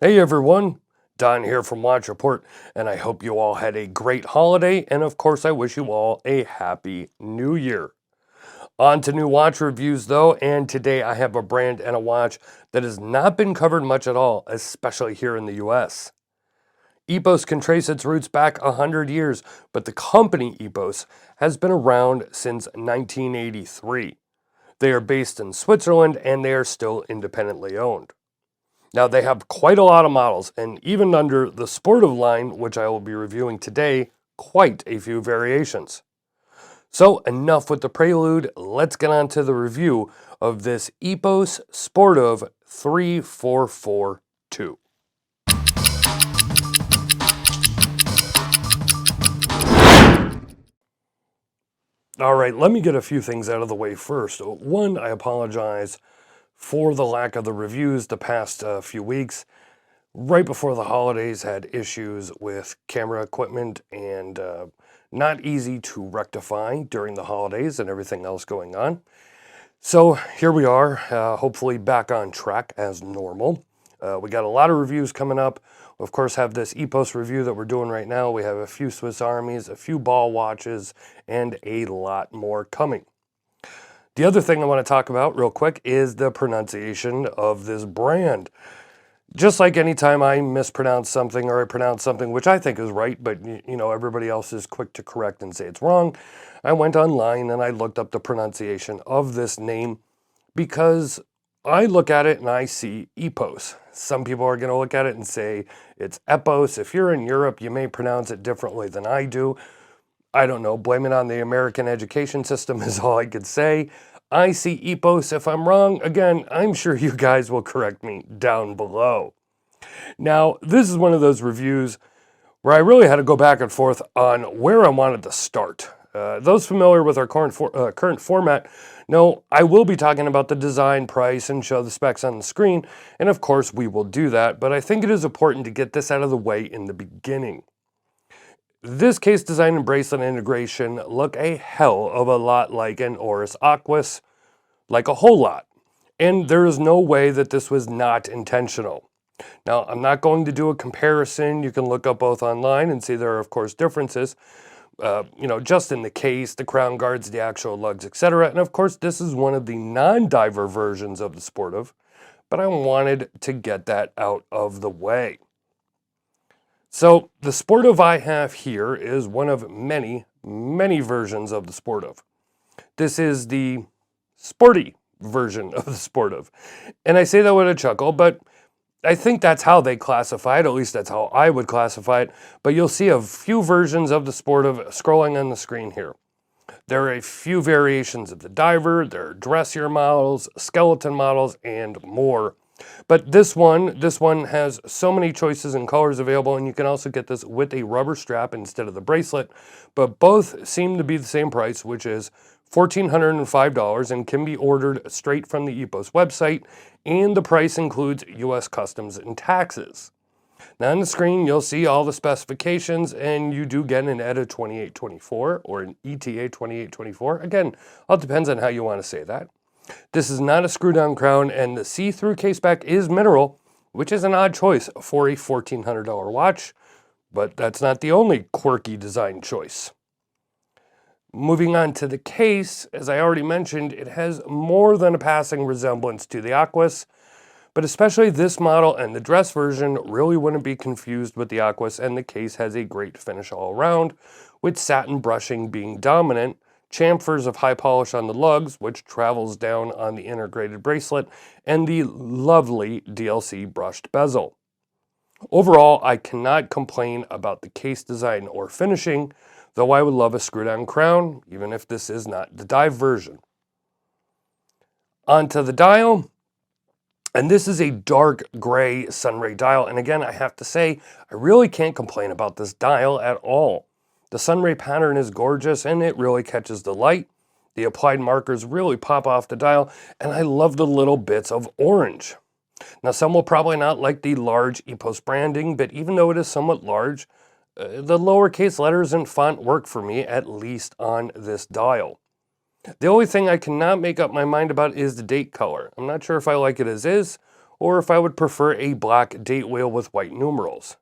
Hey everyone, Don here from Watch Report, and I hope you all had a great holiday, and of course I wish you all a happy new year. On to new watch reviews though, and today I have a brand and a watch that has not been covered much at all, especially here in the US. Epos can trace its roots back 100 years, but the company Epos has been around since 1983. They are based in Switzerland and they are still independently owned. Now, they have quite a lot of models, and even under the Sportive line, which I will be reviewing today, quite a few variations. So, enough with the prelude, let's get on to the review of this Epos Sportive 3442. All right, let me get a few things out of the way first. One, I apologize for the lack of the reviews the past few weeks. Right before the holidays, had issues with camera equipment and not easy to rectify during the holidays and everything else going on. So here we are, hopefully back on track as normal. We got a lot of reviews coming up. We of course have this Epos review that we're doing right now. We have a few Swiss Armies, a few ball watches, and a lot more coming. The other thing I want to talk about real quick is the pronunciation of this brand. Just like anytime I mispronounce something or I pronounce something which I think is right, but you know, everybody else is quick to correct and say it's wrong, I went online and I looked up the pronunciation of this name because I look at it and I see Epos. Some people are going to look at it and say it's Epos. If you're in Europe, you may pronounce it differently than I do. I don't know, blame it on the American education system is all I could say. I see Epos. If I'm wrong, again, I'm sure you guys will correct me down below. Now, this is one of those reviews where I really had to go back and forth on where I wanted to start. Those familiar with our current format know I will be talking about the design, price, and show the specs on the screen, and of course we will do that, but I think it is important to get this out of the way in the beginning. This case design and bracelet integration look a hell of a lot like an Oris Aquis, like a whole lot. And there is no way that this was not intentional. Now, I'm not going to do a comparison. You can look up both online and see there are, of course, differences. Just in the case, the crown guards, the actual lugs, etc. And of course, this is one of the non-diver versions of the Sportive, but I wanted to get that out of the way. So the Sportive I have here is one of many, many versions of the Sportive. This is the sporty version of the Sportive. And I say that with a chuckle, but I think that's how they classify it, at least that's how I would classify it. But you'll see a few versions of the Sportive scrolling on the screen here. There are a few variations of the diver, there are dressier models, skeleton models, and more. But this one has so many choices and colors available, and you can also get this with a rubber strap instead of the bracelet. But both seem to be the same price, which is $1,405, and can be ordered straight from the Epos website, and the price includes US customs and taxes. Now on the screen, you'll see all the specifications, and you do get an ETA 2824 or an ETA 2824. Again, all depends on how you want to say that. This is not a screw-down crown, and the see-through caseback is mineral, which is an odd choice for a $1,400 watch, but that's not the only quirky design choice. Moving on to the case, as I already mentioned, it has more than a passing resemblance to the Aquis, but especially this model and the dress version really wouldn't be confused with the Aquis, and the case has a great finish all around, with satin brushing being dominant, chamfers of high polish on the lugs, which travels down on the integrated bracelet, and the lovely DLC brushed bezel. Overall, I cannot complain about the case design or finishing, though I would love a screw-down crown, even if this is not the dive version. Onto the dial, and this is a dark gray sunray dial, and again, I have to say, I really can't complain about this dial at all. The sunray pattern is gorgeous, and it really catches the light. The applied markers really pop off the dial, and I love the little bits of orange. Now, some will probably not like the large Epos branding, but even though it is somewhat large, the lowercase letters and font work for me, at least on this dial. The only thing I cannot make up my mind about is the date color. I'm not sure if I like it as is, or if I would prefer a black date wheel with white numerals.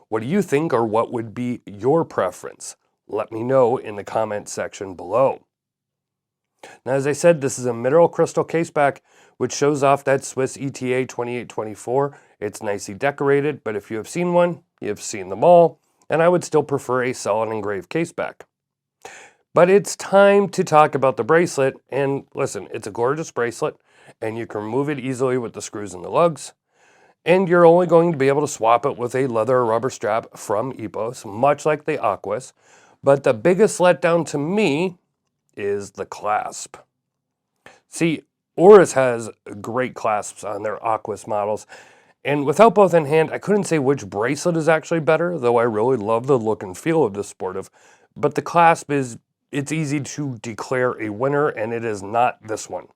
What do you think, or what would be your preference? Let me know in the comment section below. Now, as I said, this is a mineral crystal caseback, which shows off that Swiss ETA 2824. It's nicely decorated, but if you have seen one, you've seen them all, and I would still prefer a solid engraved caseback. But it's time to talk about the bracelet, and listen, it's a gorgeous bracelet, and you can remove it easily with the screws and the lugs, and you're only going to be able to swap it with a leather or rubber strap from Epos, much like the Aquas. But the biggest letdown to me is the clasp. See, Oris has great clasps on their Aquas models, and without both in hand, I couldn't say which bracelet is actually better, though I really love the look and feel of the Sportive. But the clasp it's easy to declare a winner, and it is not this one.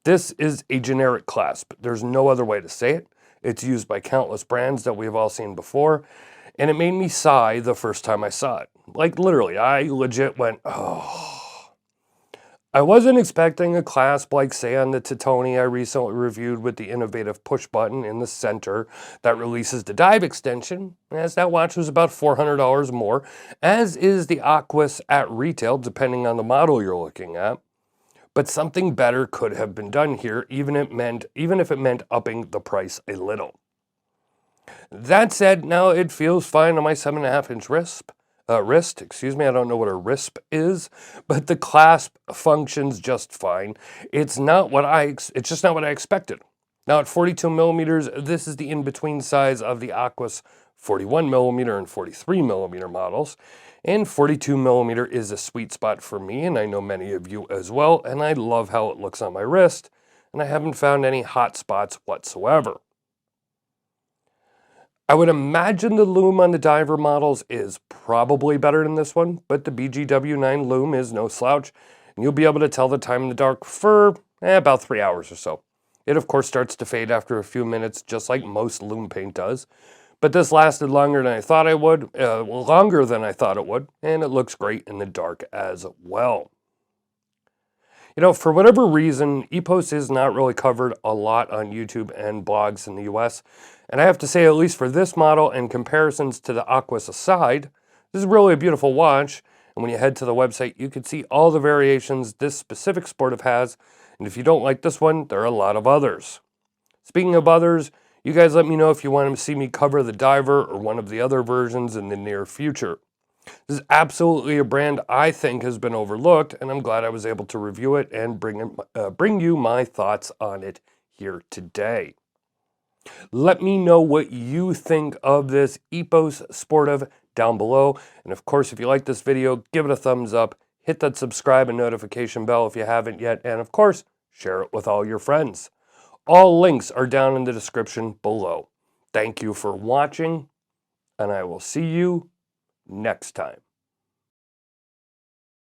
This is a generic clasp. There's no other way to say it. It's used by countless brands that we've all seen before, and it made me sigh the first time I saw it. Like literally, I legit went, oh. I wasn't expecting a clasp like, say, on the Titoni I recently reviewed with the innovative push button in the center that releases the dive extension, as that watch was about $400 more, as is the Aquas at retail, depending on the model you're looking at. But something better could have been done here, even if it meant upping the price a little. That said, now it feels fine on my 7.5-inch wrist. I don't know what a RISP is, but the clasp functions just fine. It's just not what I expected. Now at 42 millimeters, this is the in-between size of the Aquas 41 millimeter and 43 millimeter models. And 42 millimeter is a sweet spot for me, and I know many of you as well, and I love how it looks on my wrist, and I haven't found any hot spots whatsoever. I would imagine the lume on the diver models is probably better than this one, but the BGW9 lume is no slouch, and you'll be able to tell the time in the dark for about 3 hours or so. It of course starts to fade after a few minutes, just like most lume paint does, but this lasted longer than I thought it would, and it looks great in the dark as well. You know, for whatever reason, Epos is not really covered a lot on YouTube and blogs in the US. And I have to say, at least for this model and comparisons to the Aquas aside, this is really a beautiful watch. And when you head to the website, you can see all the variations this specific Sportive has. And if you don't like this one, there are a lot of others. Speaking of others, you guys let me know if you want to see me cover the Diver or one of the other versions in the near future. This is absolutely a brand I think has been overlooked, and I'm glad I was able to review it and bring you my thoughts on it here today. Let me know what you think of this Epos Sportive down below. And of course, if you like this video, give it a thumbs up, hit that subscribe and notification bell if you haven't yet, and of course, share it with all your friends. All links are down in the description below. Thank you for watching, and I will see you next time.